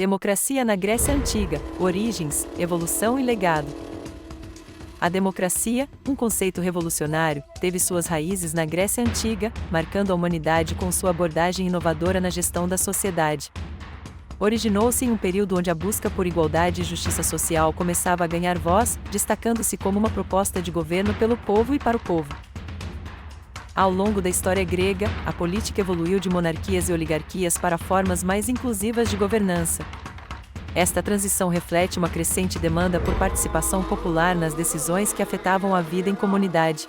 Democracia na Grécia Antiga, origens, evolução e legado. A democracia, um conceito revolucionário, teve suas raízes na Grécia Antiga, marcando a humanidade com sua abordagem inovadora na gestão da sociedade. Originou-se em um período onde a busca por igualdade e justiça social começava a ganhar voz, destacando-se como uma proposta de governo pelo povo e para o povo. Ao longo da história grega, a política evoluiu de monarquias e oligarquias para formas mais inclusivas de governança. Esta transição reflete uma crescente demanda por participação popular nas decisões que afetavam a vida em comunidade.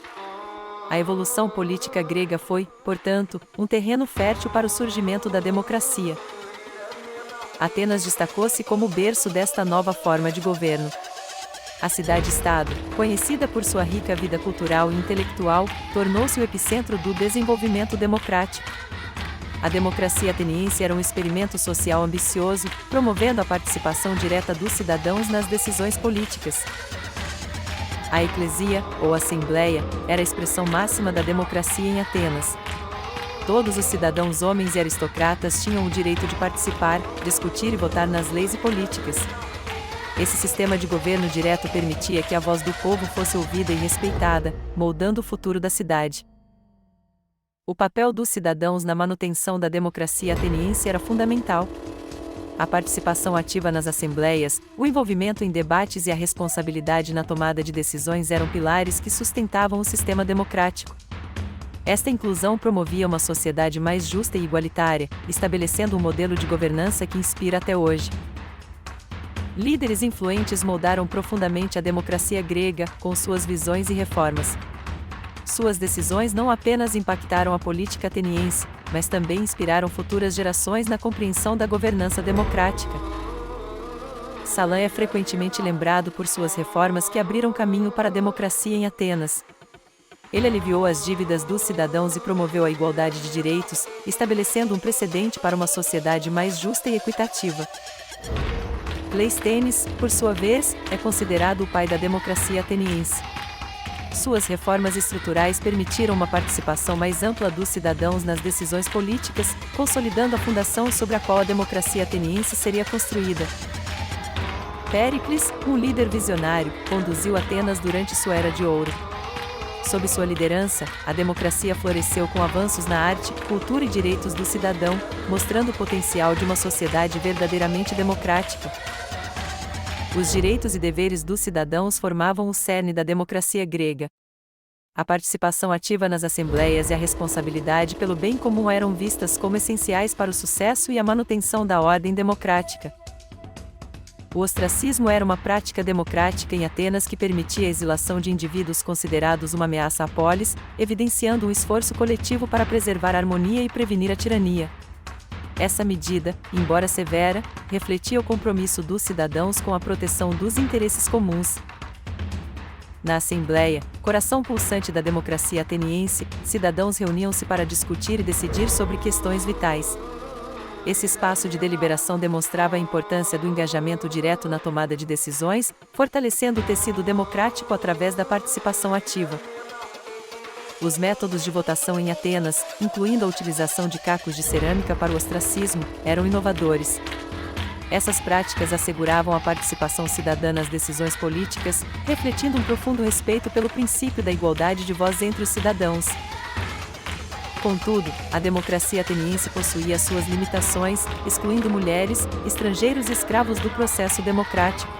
A evolução política grega foi, portanto, um terreno fértil para o surgimento da democracia. Atenas destacou-se como o berço desta nova forma de governo. A cidade-estado, conhecida por sua rica vida cultural e intelectual, tornou-se o epicentro do desenvolvimento democrático. A democracia ateniense era um experimento social ambicioso, promovendo a participação direta dos cidadãos nas decisões políticas. A eclesia, ou assembleia, era a expressão máxima da democracia em Atenas. Todos os cidadãos homens e aristocratas tinham o direito de participar, discutir e votar nas leis e políticas. Esse sistema de governo direto permitia que a voz do povo fosse ouvida e respeitada, moldando o futuro da cidade. O papel dos cidadãos na manutenção da democracia ateniense era fundamental. A participação ativa nas assembleias, o envolvimento em debates e a responsabilidade na tomada de decisões eram pilares que sustentavam o sistema democrático. Esta inclusão promovia uma sociedade mais justa e igualitária, estabelecendo um modelo de governança que inspira até hoje. Líderes influentes moldaram profundamente a democracia grega, com suas visões e reformas. Suas decisões não apenas impactaram a política ateniense, mas também inspiraram futuras gerações na compreensão da governança democrática. Salã é frequentemente lembrado por suas reformas que abriram caminho para a democracia em Atenas. Ele aliviou as dívidas dos cidadãos e promoveu a igualdade de direitos, estabelecendo um precedente para uma sociedade mais justa e equitativa. Cleisthenes, por sua vez, é considerado o pai da democracia ateniense. Suas reformas estruturais permitiram uma participação mais ampla dos cidadãos nas decisões políticas, consolidando a fundação sobre a qual a democracia ateniense seria construída. Péricles, um líder visionário, conduziu Atenas durante sua era de ouro. Sob sua liderança, a democracia floresceu com avanços na arte, cultura e direitos do cidadão, mostrando o potencial de uma sociedade verdadeiramente democrática. Os direitos e deveres dos cidadãos formavam o cerne da democracia grega. A participação ativa nas assembleias e a responsabilidade pelo bem comum eram vistas como essenciais para o sucesso e a manutenção da ordem democrática. O ostracismo era uma prática democrática em Atenas que permitia a exilação de indivíduos considerados uma ameaça à polis, evidenciando um esforço coletivo para preservar a harmonia e prevenir a tirania. Essa medida, embora severa, refletia o compromisso dos cidadãos com a proteção dos interesses comuns. Na Assembleia, coração pulsante da democracia ateniense, cidadãos reuniam-se para discutir e decidir sobre questões vitais. Esse espaço de deliberação demonstrava a importância do engajamento direto na tomada de decisões, fortalecendo o tecido democrático através da participação ativa. Os métodos de votação em Atenas, incluindo a utilização de cacos de cerâmica para o ostracismo, eram inovadores. Essas práticas asseguravam a participação cidadã nas decisões políticas, refletindo um profundo respeito pelo princípio da igualdade de voz entre os cidadãos. Contudo, a democracia ateniense possuía suas limitações, excluindo mulheres, estrangeiros e escravos do processo democrático.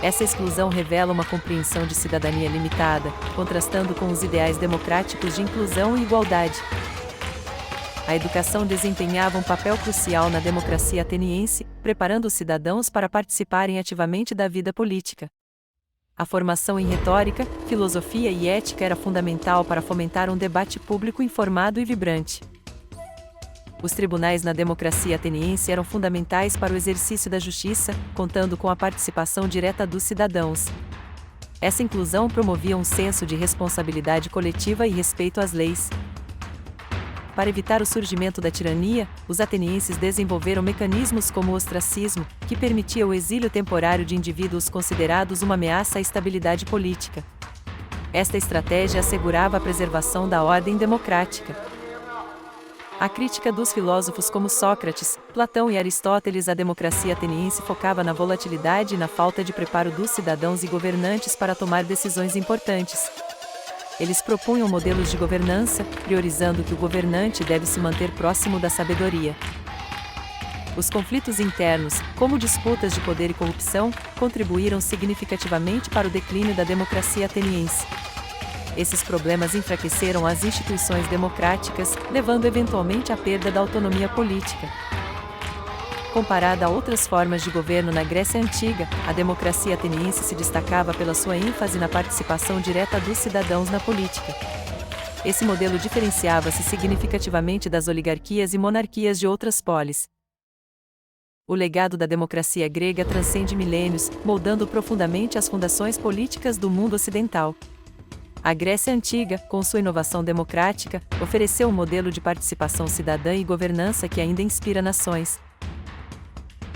Essa exclusão revela uma compreensão de cidadania limitada, contrastando com os ideais democráticos de inclusão e igualdade. A educação desempenhava um papel crucial na democracia ateniense, preparando os cidadãos para participarem ativamente da vida política. A formação em retórica, filosofia e ética era fundamental para fomentar um debate público informado e vibrante. Os tribunais na democracia ateniense eram fundamentais para o exercício da justiça, contando com a participação direta dos cidadãos. Essa inclusão promovia um senso de responsabilidade coletiva e respeito às leis. Para evitar o surgimento da tirania, os atenienses desenvolveram mecanismos como o ostracismo, que permitia o exílio temporário de indivíduos considerados uma ameaça à estabilidade política. Esta estratégia assegurava a preservação da ordem democrática. A crítica dos filósofos como Sócrates, Platão e Aristóteles à democracia ateniense focava na volatilidade e na falta de preparo dos cidadãos e governantes para tomar decisões importantes. Eles propunham modelos de governança, priorizando que o governante deve se manter próximo da sabedoria. Os conflitos internos, como disputas de poder e corrupção, contribuíram significativamente para o declínio da democracia ateniense. Esses problemas enfraqueceram as instituições democráticas, levando eventualmente à perda da autonomia política. Comparada a outras formas de governo na Grécia Antiga, a democracia ateniense se destacava pela sua ênfase na participação direta dos cidadãos na política. Esse modelo diferenciava-se significativamente das oligarquias e monarquias de outras polis. O legado da democracia grega transcende milênios, moldando profundamente as fundações políticas do mundo ocidental. A Grécia Antiga, com sua inovação democrática, ofereceu um modelo de participação cidadã e governança que ainda inspira nações.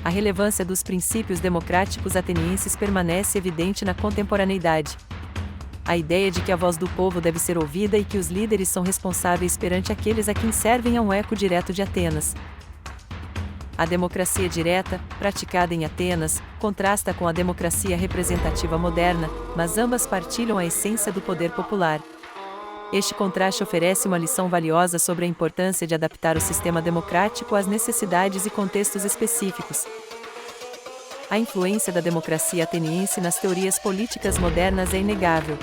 A relevância dos princípios democráticos atenienses permanece evidente na contemporaneidade. A ideia de que a voz do povo deve ser ouvida e que os líderes são responsáveis perante aqueles a quem servem é um eco direto de Atenas. A democracia direta, praticada em Atenas, contrasta com a democracia representativa moderna, mas ambas partilham a essência do poder popular. Este contraste oferece uma lição valiosa sobre a importância de adaptar o sistema democrático às necessidades e contextos específicos. A influência da democracia ateniense nas teorias políticas modernas é inegável.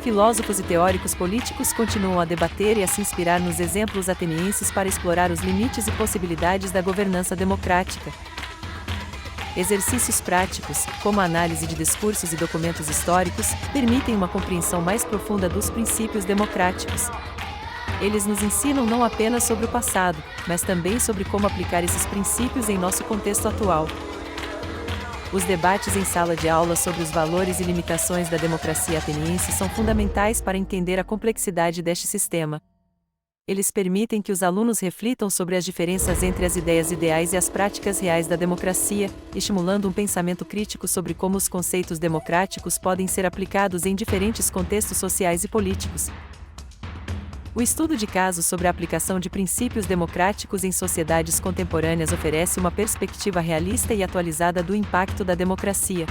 Filósofos e teóricos políticos continuam a debater e a se inspirar nos exemplos atenienses para explorar os limites e possibilidades da governança democrática. Exercícios práticos, como a análise de discursos e documentos históricos, permitem uma compreensão mais profunda dos princípios democráticos. Eles nos ensinam não apenas sobre o passado, mas também sobre como aplicar esses princípios em nosso contexto atual. Os debates em sala de aula sobre os valores e limitações da democracia ateniense são fundamentais para entender a complexidade deste sistema. Eles permitem que os alunos reflitam sobre as diferenças entre as ideias ideais e as práticas reais da democracia, estimulando um pensamento crítico sobre como os conceitos democráticos podem ser aplicados em diferentes contextos sociais e políticos. O estudo de casos sobre a aplicação de princípios democráticos em sociedades contemporâneas oferece uma perspectiva realista e atualizada do impacto da democracia.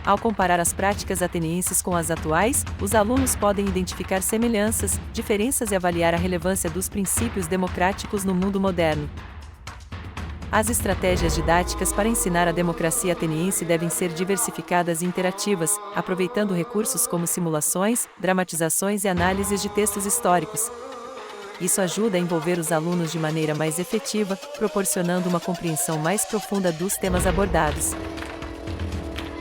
Ao comparar as práticas atenienses com as atuais, os alunos podem identificar semelhanças, diferenças e avaliar a relevância dos princípios democráticos no mundo moderno. As estratégias didáticas para ensinar a democracia ateniense devem ser diversificadas e interativas, aproveitando recursos como simulações, dramatizações e análises de textos históricos. Isso ajuda a envolver os alunos de maneira mais efetiva, proporcionando uma compreensão mais profunda dos temas abordados.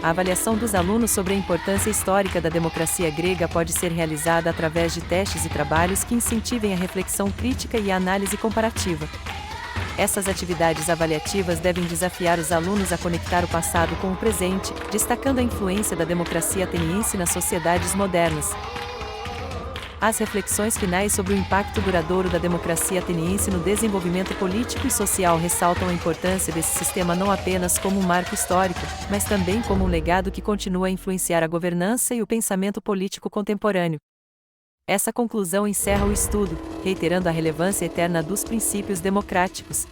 A avaliação dos alunos sobre a importância histórica da democracia grega pode ser realizada através de testes e trabalhos que incentivem a reflexão crítica e a análise comparativa. Essas atividades avaliativas devem desafiar os alunos a conectar o passado com o presente, destacando a influência da democracia ateniense nas sociedades modernas. As reflexões finais sobre o impacto duradouro da democracia ateniense no desenvolvimento político e social ressaltam a importância desse sistema não apenas como um marco histórico, mas também como um legado que continua a influenciar a governança e o pensamento político contemporâneo. Essa conclusão encerra o estudo, reiterando a relevância eterna dos princípios democráticos.